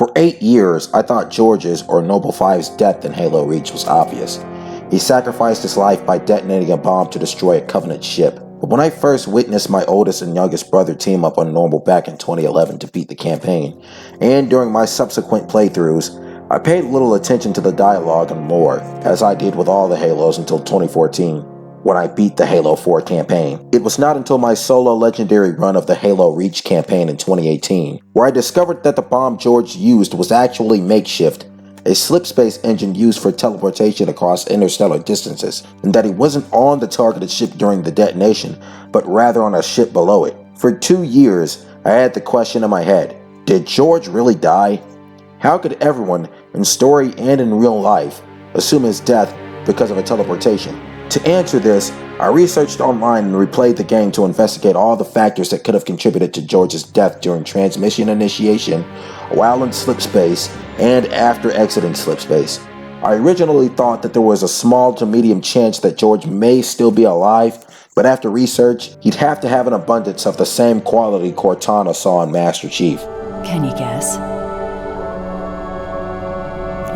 For 8 years, I thought George's or Noble Five's death in Halo Reach was obvious. He sacrificed his life by detonating a bomb to destroy a Covenant ship. But when I first witnessed my oldest and youngest brother team up on Noble back in 2011 to beat the campaign, and during my subsequent playthroughs, I paid little attention to the dialogue and lore, as I did with all the Halos until 2014. When I beat the Halo 4 campaign. It was not until my solo legendary run of the Halo Reach campaign in 2018, where I discovered that the bomb George used was actually makeshift, a slipspace engine used for teleportation across interstellar distances, and that he wasn't on the targeted ship during the detonation, but rather on a ship below it. For 2 years, I had the question in my head, did George really die? How could everyone, in story and in real life, assume his death because of a teleportation? To answer this, I researched online and replayed the game to investigate all the factors that could have contributed to George's death during transmission initiation, while in slipspace, and after exiting slipspace. I originally thought that there was a small to medium chance that George may still be alive, but after research, he'd have to have an abundance of the same quality Cortana saw in Master Chief. Can you guess?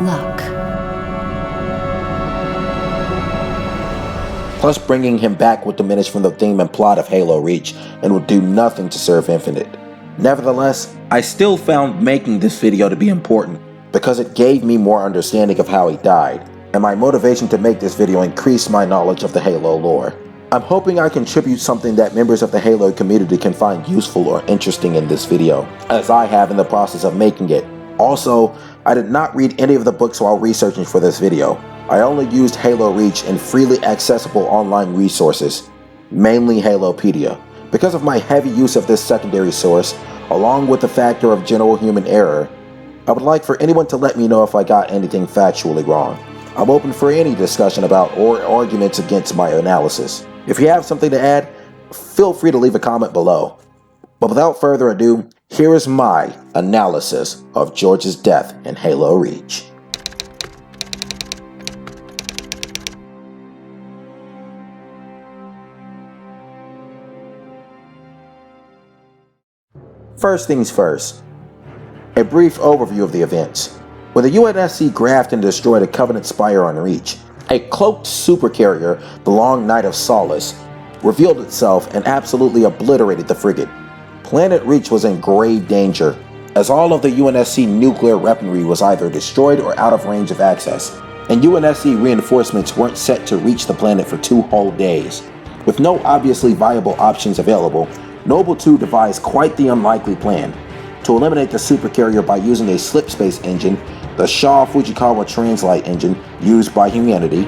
Luck. Plus, bringing him back would diminish from the theme and plot of Halo Reach and would do nothing to serve Infinite. Nevertheless, I still found making this video to be important because it gave me more understanding of how he died, and my motivation to make this video increased my knowledge of the Halo lore. I'm hoping I contribute something that members of the Halo community can find useful or interesting in this video, as I have in the process of making it. Also, I did not read any of the books while researching for this video. I only used Halo Reach in freely accessible online resources, mainly Halopedia. Because of my heavy use of this secondary source, along with the factor of general human error, I would like for anyone to let me know if I got anything factually wrong. I'm open for any discussion about or arguments against my analysis. If you have something to add, feel free to leave a comment below. But without further ado, here is my analysis of George's death in Halo Reach. First things first, a brief overview of the events. When the UNSC graphed and destroyed a Covenant spire on Reach, a cloaked supercarrier, the long Night of Solace, revealed itself and absolutely obliterated the frigate. Planet Reach was in grave danger, as all of the UNSC nuclear weaponry was either destroyed or out of range of access, and UNSC reinforcements weren't set to reach the planet for 2 whole days. With no obviously viable options available, Noble 2 devised quite the unlikely plan to eliminate the supercarrier by using a slipspace engine, the Shaw Fujikawa Translite engine used by humanity,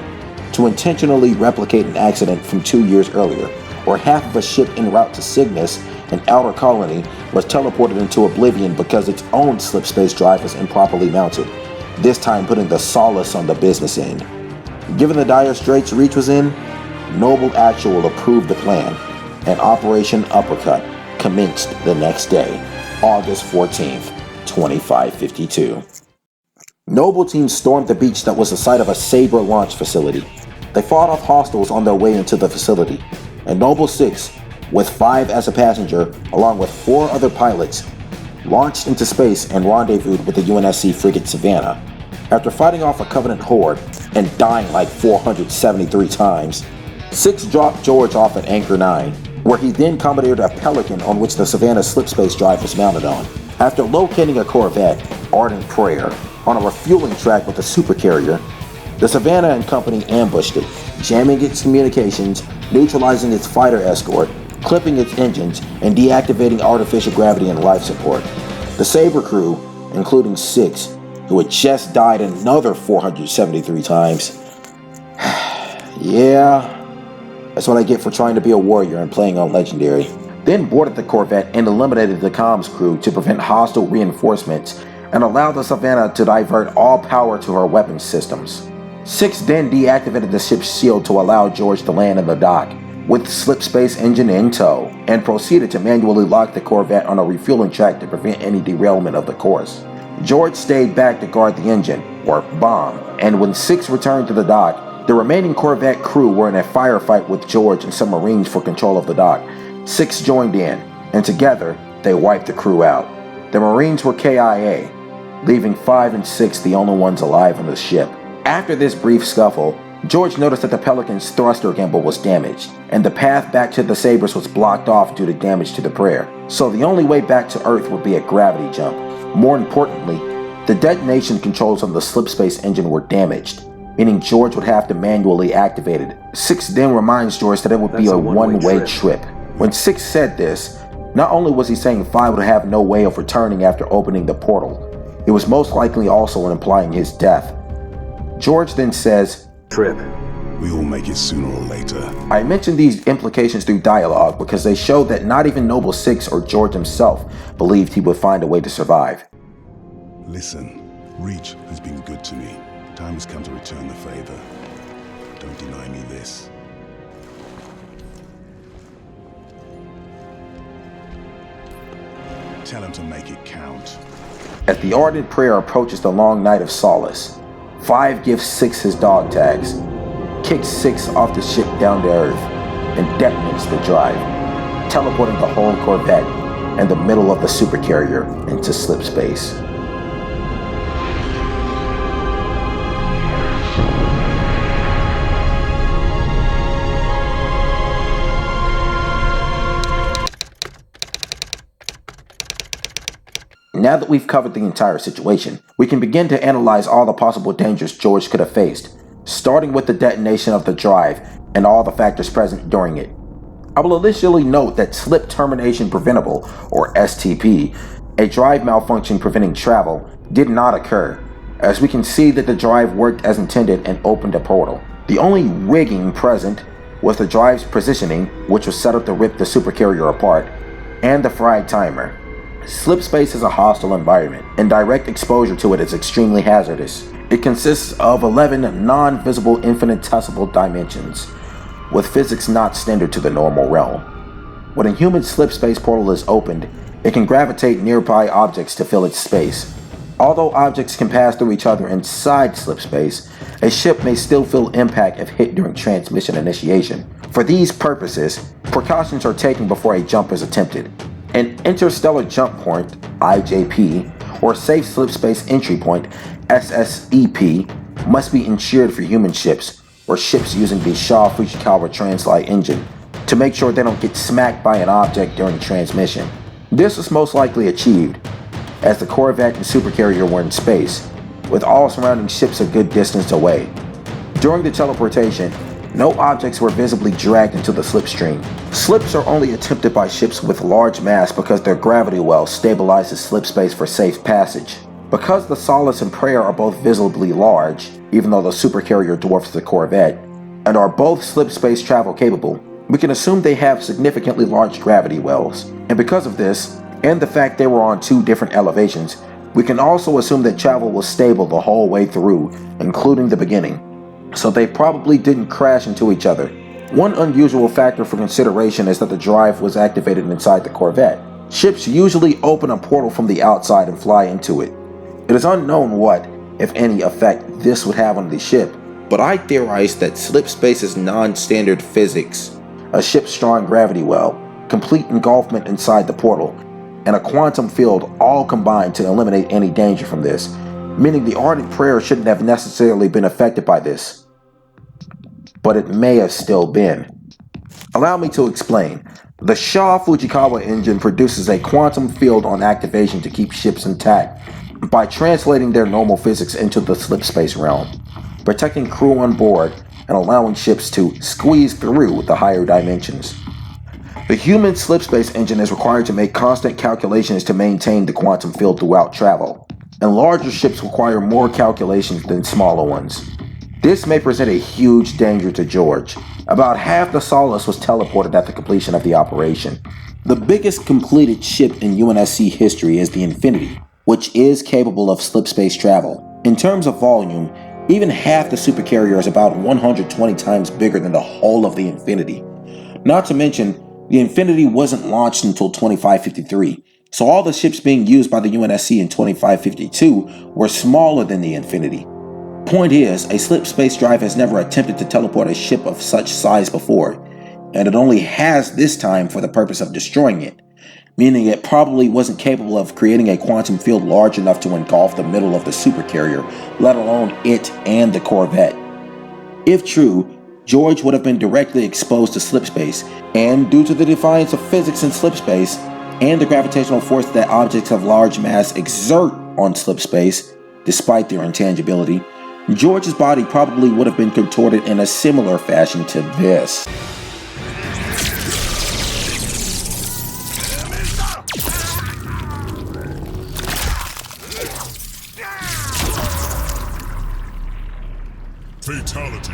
to intentionally replicate an accident from 2 years earlier, where half of a ship en route to Cygnus, an outer colony, was teleported into oblivion because its own slipspace drive was improperly mounted, this time putting the Solace on the business end. Given the dire straits Reach was in, Noble Actual approved the plan, and Operation Uppercut commenced the next day, August 14th, 2552. Noble teams stormed the beach that was the site of a Sabre launch facility. They fought off hostiles on their way into the facility, and Noble 6, with 5 as a passenger, along with 4 other pilots, launched into space and rendezvoused with the UNSC frigate Savannah. After fighting off a Covenant horde and dying like 473 times, 6 dropped George off at Anchor 9, where he then commandeered a Pelican on which the Savannah slipspace drive was mounted on. After locating a Corvette, Ardent Prayer, on a refueling track with a supercarrier, the Savannah and company ambushed it, jamming its communications, neutralizing its fighter escort, clipping its engines, and deactivating artificial gravity and life support. The Sabre crew, including 6, who had just died another 473 times. Yeah, that's what I get for trying to be a warrior and playing on Legendary. Then boarded the Corvette and eliminated the comms crew to prevent hostile reinforcements and allowed the Savannah to divert all power to her weapons systems. 6 then deactivated the ship's shield to allow George to land in the dock, with the slipspace engine in tow, and proceeded to manually lock the Corvette on a refueling track to prevent any derailment of the course. George stayed back to guard the engine, or bomb, and when 6 returned to the dock, the remaining Corvette crew were in a firefight with George and some Marines for control of the dock. 6 joined in, and together, they wiped the crew out. The Marines were KIA. leaving 5 and 6 the only ones alive on the ship. After this brief scuffle, George noticed that the Pelican's thruster gimbal was damaged, and the path back to the Sabres was blocked off due to damage to the Prayer, so the only way back to Earth would be a gravity jump. More importantly, the detonation controls on the Slipspace engine were damaged, meaning George would have to manually activate it. 6 then reminds George that it would be a one-way trip. When 6 said this, not only was he saying 5 would have no way of returning after opening the portal, it was most likely also implying his death. George then says, "Trip. We all make it sooner or later." I mentioned these implications through dialogue because they show that not even Noble 6 or George himself believed he would find a way to survive. Listen, Reach has been good to me. Time has come to return the favor. Don't deny me this. Tell him to make it count. As the ardent prayer approaches the long night of solace, 5 gives 6 his dog tags, kicks 6 off the ship down to Earth, and detonates the drive, teleporting the whole Corvette and the middle of the supercarrier into slipspace. Now that we've covered the entire situation, we can begin to analyze all the possible dangers George could have faced, starting with the detonation of the drive and all the factors present during it. I will initially note that Slip Termination Preventable, or STP, a drive malfunction preventing travel, did not occur, as we can see that the drive worked as intended and opened a portal. The only rigging present was the drive's positioning, which was set up to rip the supercarrier apart, and the fried timer. Slipspace is a hostile environment, and direct exposure to it is extremely hazardous. It consists of 11 non-visible infinitesimal dimensions, with physics not standard to the normal realm. When a human slipspace portal is opened, it can gravitate nearby objects to fill its space. Although objects can pass through each other inside slipspace, a ship may still feel impact if hit during transmission initiation. For these purposes, precautions are taken before a jump is attempted. An interstellar jump point, IJP, or safe slipspace entry point, SSEP, must be ensured for human ships or ships using the Shaw-Fujikawa Translite engine to make sure they don't get smacked by an object during transmission. This was most likely achieved as the Corvette and supercarrier were in space, with all surrounding ships a good distance away. During the teleportation, no objects were visibly dragged into the slipstream. Slips are only attempted by ships with large mass because their gravity well stabilizes slipspace for safe passage. Because the Solace and Prayer are both visibly large, even though the supercarrier dwarfs the Corvette, and are both slipspace travel capable, we can assume they have significantly large gravity wells. And because of this, and the fact they were on 2 different elevations, we can also assume that travel was stable the whole way through, including the beginning. So they probably didn't crash into each other. One unusual factor for consideration is that the drive was activated inside the Corvette. Ships usually open a portal from the outside and fly into it. It is unknown what, if any, effect this would have on the ship, but I theorize that slipspace's non-standard physics, a ship's strong gravity well, complete engulfment inside the portal, and a quantum field all combined to eliminate any danger from this, meaning the ardent prayer shouldn't have necessarily been affected by this. But it may have still been. Allow me to explain. The Shaw-Fujikawa engine produces a quantum field on activation to keep ships intact by translating their normal physics into the slipspace realm, protecting crew on board and allowing ships to squeeze through the higher dimensions. The human slipspace engine is required to make constant calculations to maintain the quantum field throughout travel, and larger ships require more calculations than smaller ones. This may present a huge danger to George. About half the Solace was teleported at the completion of the operation. The biggest completed ship in UNSC history is the Infinity, which is capable of slipspace travel. In terms of volume, even half the supercarrier is about 120 times bigger than the whole of the Infinity. Not to mention, the Infinity wasn't launched until 2553, so all the ships being used by the UNSC in 2552 were smaller than the Infinity. Point is, a slipspace drive has never attempted to teleport a ship of such size before, and it only has this time for the purpose of destroying it. meaning it probably wasn't capable of creating a quantum field large enough to engulf the middle of the supercarrier, let alone it and the Corvette. If true, George would have been directly exposed to slipspace, and due to the defiance of physics in slipspace, and the gravitational force that objects of large mass exert on slipspace, despite their intangibility, George's body probably would have been contorted in a similar fashion to this. Fatality.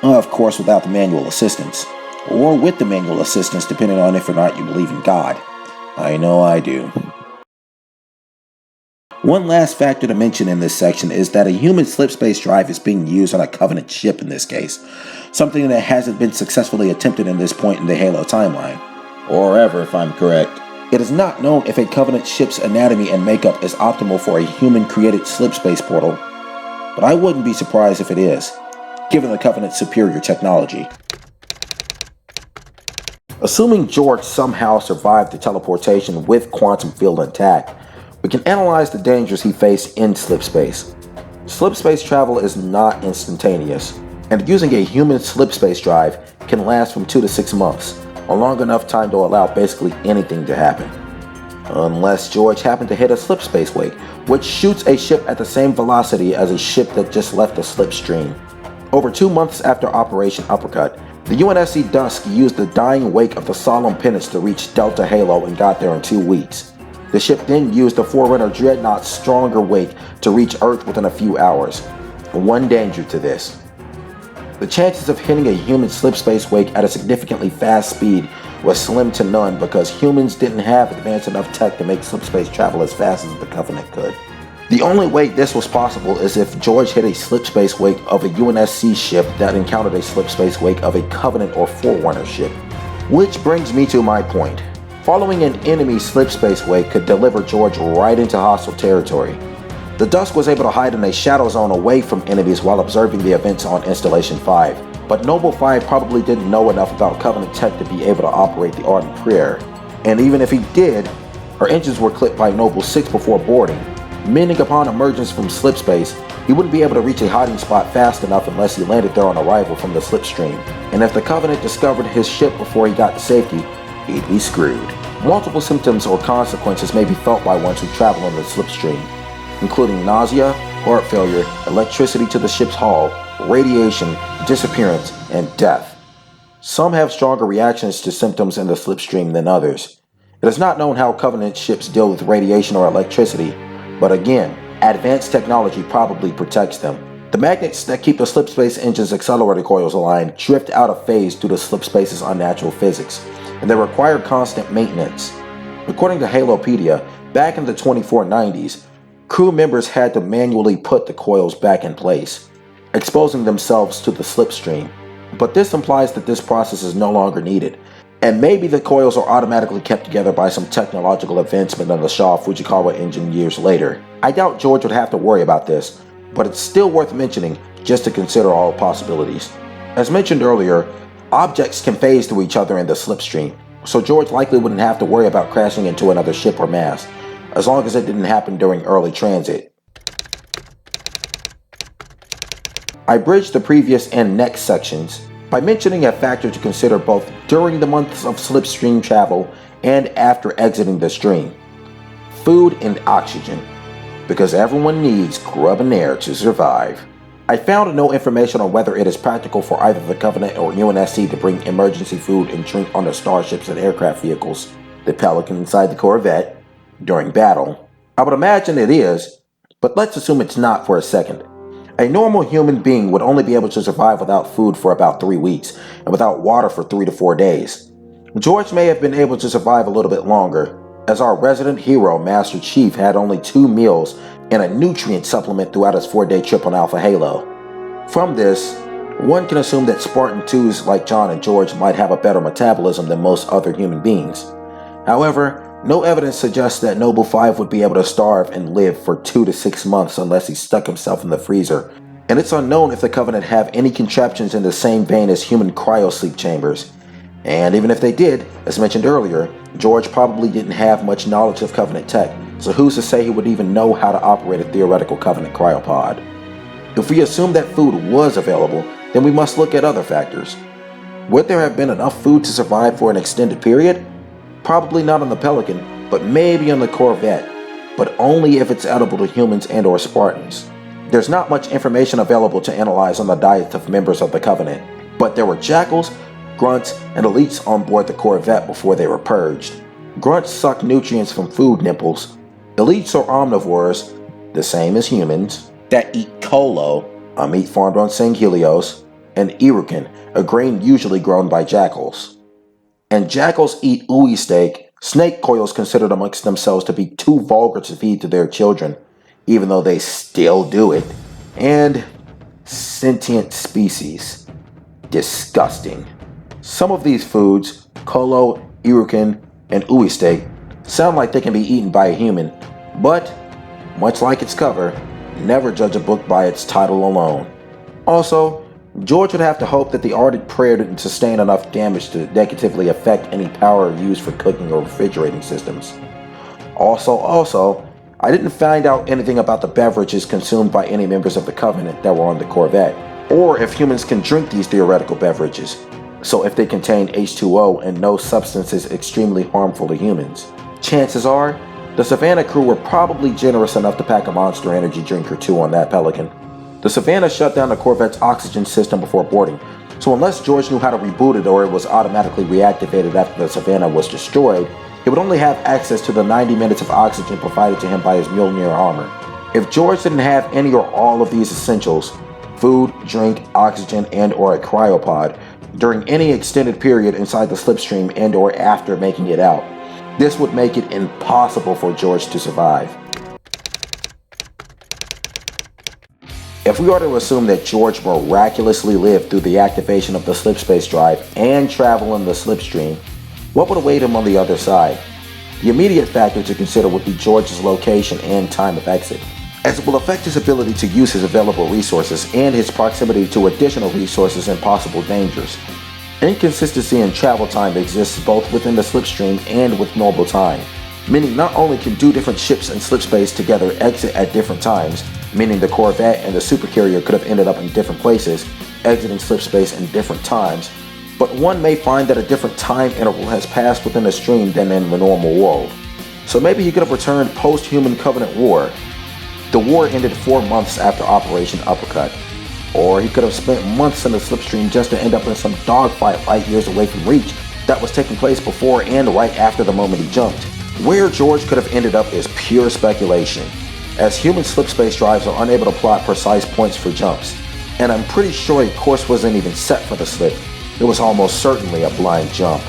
Of course, without the manual assistance. Or with the manual assistance, depending on if or not you believe in God. I know I do. One last factor to mention in this section is that a human slipspace drive is being used on a Covenant ship in this case, something that hasn't been successfully attempted in this point in the Halo timeline. Or ever, if I'm correct. It is not known if a Covenant ship's anatomy and makeup is optimal for a human-created slipspace portal, but I wouldn't be surprised if it is, given the Covenant's superior technology. Assuming George somehow survived the teleportation with quantum field intact, we can analyze the dangers he faced in slipspace. Slipspace travel is not instantaneous, and using a human slipspace drive can last from 2 to 6 months, a long enough time to allow basically anything to happen. Unless George happened to hit a slipspace wake, which shoots a ship at the same velocity as a ship that just left the slipstream. Over 2 months after Operation Uppercut, the UNSC Dusk used the dying wake of the Solemn Penance to reach Delta Halo and got there in 2 weeks. The ship then used the Forerunner Dreadnought's stronger wake to reach Earth within a few hours. One danger to this. The chances of hitting a human slipspace wake at a significantly fast speed was slim to none because humans didn't have advanced enough tech to make slipspace travel as fast as the Covenant could. The only way this was possible is if George hit a slipspace wake of a UNSC ship that encountered a slipspace wake of a Covenant or Forerunner ship. Which brings me to my point. Following an enemy slipspace wake could deliver George right into hostile territory. The Dusk was able to hide in a shadow zone away from enemies while observing the events on Installation 5, but Noble 5 probably didn't know enough about Covenant tech to be able to operate the Ardent Prayer. And even if he did, her engines were clipped by Noble 6 before boarding, meaning upon emergence from slipspace, he wouldn't be able to reach a hiding spot fast enough unless he landed there on arrival from the slipstream. And if the Covenant discovered his ship before he got to safety, he'd be screwed. Multiple symptoms or consequences may be felt by ones who travel in the slipstream, including nausea, heart failure, electricity to the ship's hull, radiation, disappearance, and death. Some have stronger reactions to symptoms in the slipstream than others. It is not known how Covenant ships deal with radiation or electricity, but again, advanced technology probably protects them. The magnets that keep the slipspace engine's accelerator coils aligned drift out of phase due to slipspace's unnatural physics, and they require constant maintenance. According to Halopedia, back in the 2490s, crew members had to manually put the coils back in place, exposing themselves to the slipstream. But this implies that this process is no longer needed, and maybe the coils are automatically kept together by some technological advancement on the Shaw Fujikawa engine years later. I doubt George would have to worry about this, but it's still worth mentioning just to consider all possibilities. As mentioned earlier, objects can phase through each other in the slipstream, so George likely wouldn't have to worry about crashing into another ship or mast, as long as it didn't happen during early transit. I bridged the previous and next sections by mentioning a factor to consider both during the months of slipstream travel and after exiting the stream: food and oxygen, because everyone needs grub and air to survive. I found no information on whether it is practical for either the Covenant or UNSC to bring emergency food and drink on their starships and aircraft vehicles, the Pelican inside the Corvette, during battle. I would imagine it is, but let's assume it's not for a second. A normal human being would only be able to survive without food for about 3 weeks, and without water for 3 to 4 days. George may have been able to survive a little bit longer, as our resident hero, Master Chief, had only 2 meals and a nutrient supplement throughout his 4-day trip on Alpha Halo. From this, one can assume that Spartan 2s like John and George might have a better metabolism than most other human beings. However, no evidence suggests that Noble 5 would be able to starve and live for 2 to 6 months unless he stuck himself in the freezer, and it's unknown if the Covenant have any contraptions in the same vein as human cryosleep chambers. And even if they did, as mentioned earlier, George probably didn't have much knowledge of Covenant tech, so who's to say he would even know how to operate a theoretical Covenant cryopod? If we assume that food was available, then we must look at other factors. Would there have been enough food to survive for an extended period? Probably not on the Pelican, but maybe on the Corvette, but only if it's edible to humans and or Spartans. There's not much information available to analyze on the diets of members of the Covenant, but there were jackals, grunts, and elites on board the Corvette before they were purged. Grunts suck nutrients from food nipples. Elites are omnivores, the same as humans, that eat kolo, a meat farmed on Sing Helios, and irukin, a grain usually grown by jackals. And jackals eat ooey steak, snake coils considered amongst themselves to be too vulgar to feed to their children, even though they still do it, and sentient species. Disgusting. Some of these foods, kolo, irukin, and ooey steak, sound like they can be eaten by a human, but, much like its cover, never judge a book by its title alone. Also, George would have to hope that the ardent prayer didn't sustain enough damage to negatively affect any power used for cooking or refrigerating systems. Also, I didn't find out anything about the beverages consumed by any members of the Covenant that were on the Corvette, or if humans can drink these theoretical beverages. So if they contain H2O and no substances extremely harmful to humans. Chances are, the Savannah crew were probably generous enough to pack a Monster Energy drink or two on that Pelican. The Savannah shut down the Corvette's oxygen system before boarding, so unless George knew how to reboot it or it was automatically reactivated after the Savannah was destroyed, he would only have access to the 90 minutes of oxygen provided to him by his Mjolnir armor. If George didn't have any or all of these essentials, food, drink, oxygen, and or a cryopod, during any extended period inside the slipstream and or after making it out, this would make it impossible for George to survive. If we are to assume that George miraculously lived through the activation of the slipspace drive and travel in the slipstream, what would await him on the other side? The immediate factor to consider would be George's location and time of exit, as it will affect his ability to use his available resources and his proximity to additional resources and possible dangers. Inconsistency in travel time exists both within the slipstream and with normal time, meaning not only can two different ships in slipspace together exit at different times, meaning the Corvette and the supercarrier could have ended up in different places, exiting slipspace in different times, but one may find that a different time interval has passed within the stream than in the normal world. So maybe he could have returned post-human Covenant War. The war ended 4 months after Operation Uppercut. Or he could have spent months in the slipstream just to end up in some dogfight light years away from Reach that was taking place before and right after the moment he jumped. Where George could have ended up is pure speculation, as human slipspace drives are unable to plot precise points for jumps, and I'm pretty sure a course wasn't even set for the slip. It was almost certainly a blind jump.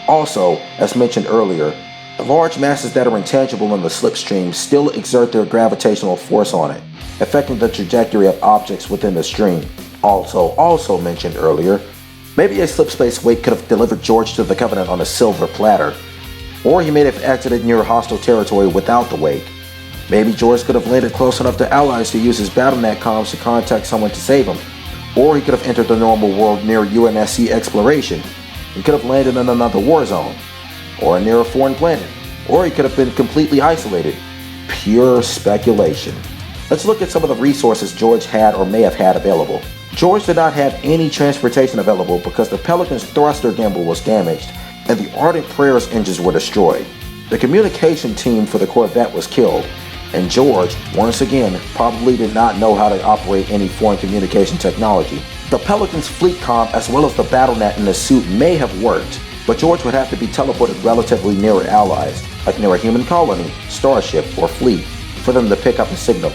Also, as mentioned earlier, the large masses that are intangible in the slipstream still exert their gravitational force on it, affecting the trajectory of objects within the stream. Also mentioned earlier, maybe a slipspace wake could have delivered George to the Covenant on a silver platter, or he may have exited near hostile territory without the wake. Maybe George could have landed close enough to allies to use his BattleNet comms to contact someone to save him, or he could have entered the normal world near UNSC exploration. He could have landed in another war zone, or near a foreign planet, or he could have been completely isolated. Pure speculation. Let's look at some of the resources George had or may have had available. George did not have any transportation available because the Pelican's thruster gimbal was damaged and the Ardent Prayer's engines were destroyed. The communication team for the Corvette was killed, and George, once again, probably did not know how to operate any foreign communication technology. The Pelican's fleet comm as well as the BattleNet in the suit may have worked, but George would have to be teleported relatively near allies, like near a human colony, starship, or fleet, for them to pick up a signal.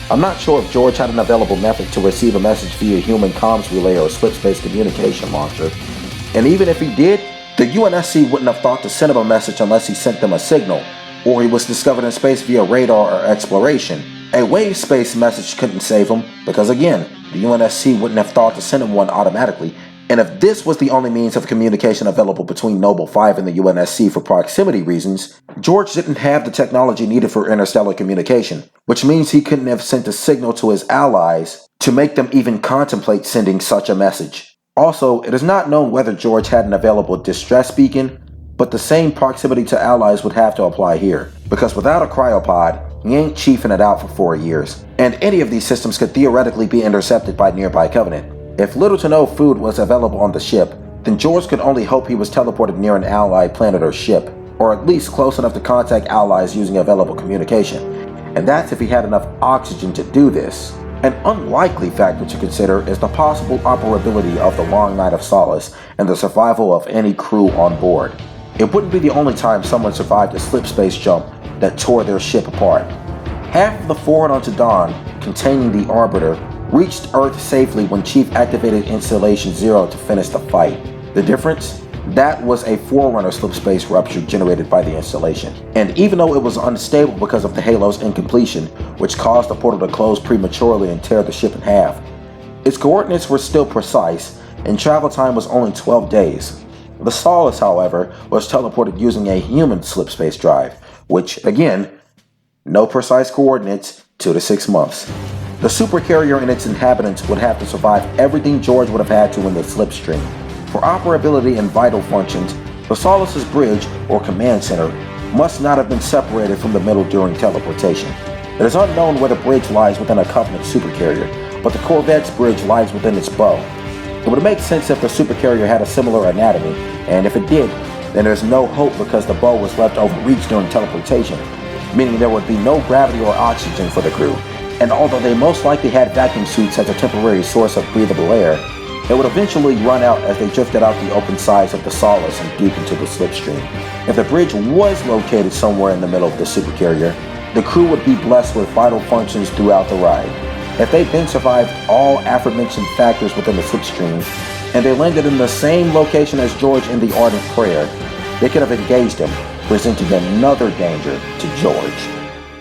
I'm not sure if George had an available method to receive a message via human comms relay or slipspace communication launcher. And even if he did, the UNSC wouldn't have thought to send him a message unless he sent them a signal, or he was discovered in space via radar or exploration. A wave space message couldn't save him, because again, the UNSC wouldn't have thought to send him one automatically, and if this was the only means of communication available between Noble 5 and the UNSC for proximity reasons, George didn't have the technology needed for interstellar communication, which means he couldn't have sent a signal to his allies to make them even contemplate sending such a message. Also, it is not known whether George had an available distress beacon, but the same proximity to allies would have to apply here, because without a cryopod, he ain't chiefing it out for 4 years, and any of these systems could theoretically be intercepted by nearby Covenant. If little to no food was available on the ship, then George could only hope he was teleported near an allied planet or ship, or at least close enough to contact allies using available communication, and that's if he had enough oxygen to do this. An unlikely factor to consider is the possible operability of the long Night of Solace and the survival of any crew on board. It wouldn't be the only time someone survived a slipspace jump that tore their ship apart. Half of the forward onto Dawn, containing the Arbiter, reached Earth safely when Chief activated Installation 0 to finish the fight. The difference? That was a Forerunner slipspace rupture generated by the installation. And even though it was unstable because of the Halo's incompletion, which caused the portal to close prematurely and tear the ship in half, its coordinates were still precise, and travel time was only 12 days. The Solace, however, was teleported using a human slipspace drive, which, again, no precise coordinates, 2 to 6 months. The supercarrier and its inhabitants would have to survive everything George would have had to in the slipstream. For operability and vital functions, the Solace's bridge, or command center, must not have been separated from the middle during teleportation. It is unknown where the bridge lies within a Covenant supercarrier, but the Corvette's bridge lies within its bow. It would make sense if the supercarrier had a similar anatomy, and if it did, then there's no hope because the bow was left overreached during teleportation, meaning there would be no gravity or oxygen for the crew. And although they most likely had vacuum suits as a temporary source of breathable air, it would eventually run out as they drifted out the open sides of the Solace and deep into the slipstream. If the bridge was located somewhere in the middle of the supercarrier, the crew would be blessed with vital functions throughout the ride. If they then survived all aforementioned factors within the slipstream, and they landed in the same location as George in the Ardent Prayer, they could have engaged him, presenting another danger to George.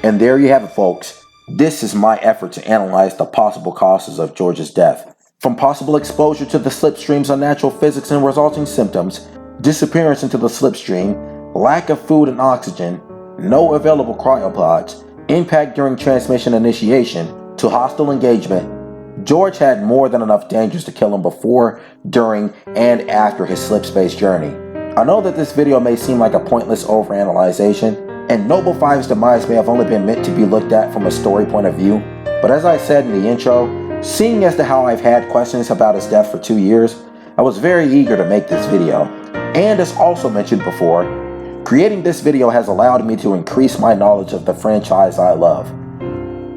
And there you have it, folks. This is my effort to analyze the possible causes of George's death. From possible exposure to the slipstream's unnatural physics and resulting symptoms, disappearance into the slipstream, lack of food and oxygen, no available cryopods, impact during transmission initiation, to hostile engagement, George had more than enough dangers to kill him before, during, and after his slipspace journey. I know that this video may seem like a pointless overanalyzation, and Noble 5's demise may have only been meant to be looked at from a story point of view, but as I said in the intro, seeing as to how I've had questions about his death for 2 years, I was very eager to make this video. And as also mentioned before, creating this video has allowed me to increase my knowledge of the franchise I love.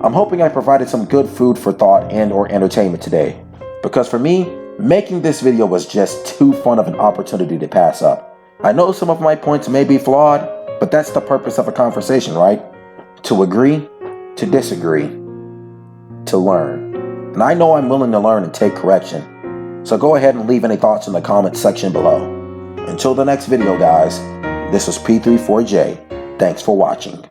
I'm hoping I provided some good food for thought and or entertainment today, because for me, making this video was just too fun of an opportunity to pass up. I know some of my points may be flawed, but that's the purpose of a conversation, right? To agree, to disagree, to learn. And I know I'm willing to learn and take correction. So go ahead and leave any thoughts in the comments section below. Until the next video, guys, this was P34J. Thanks for watching.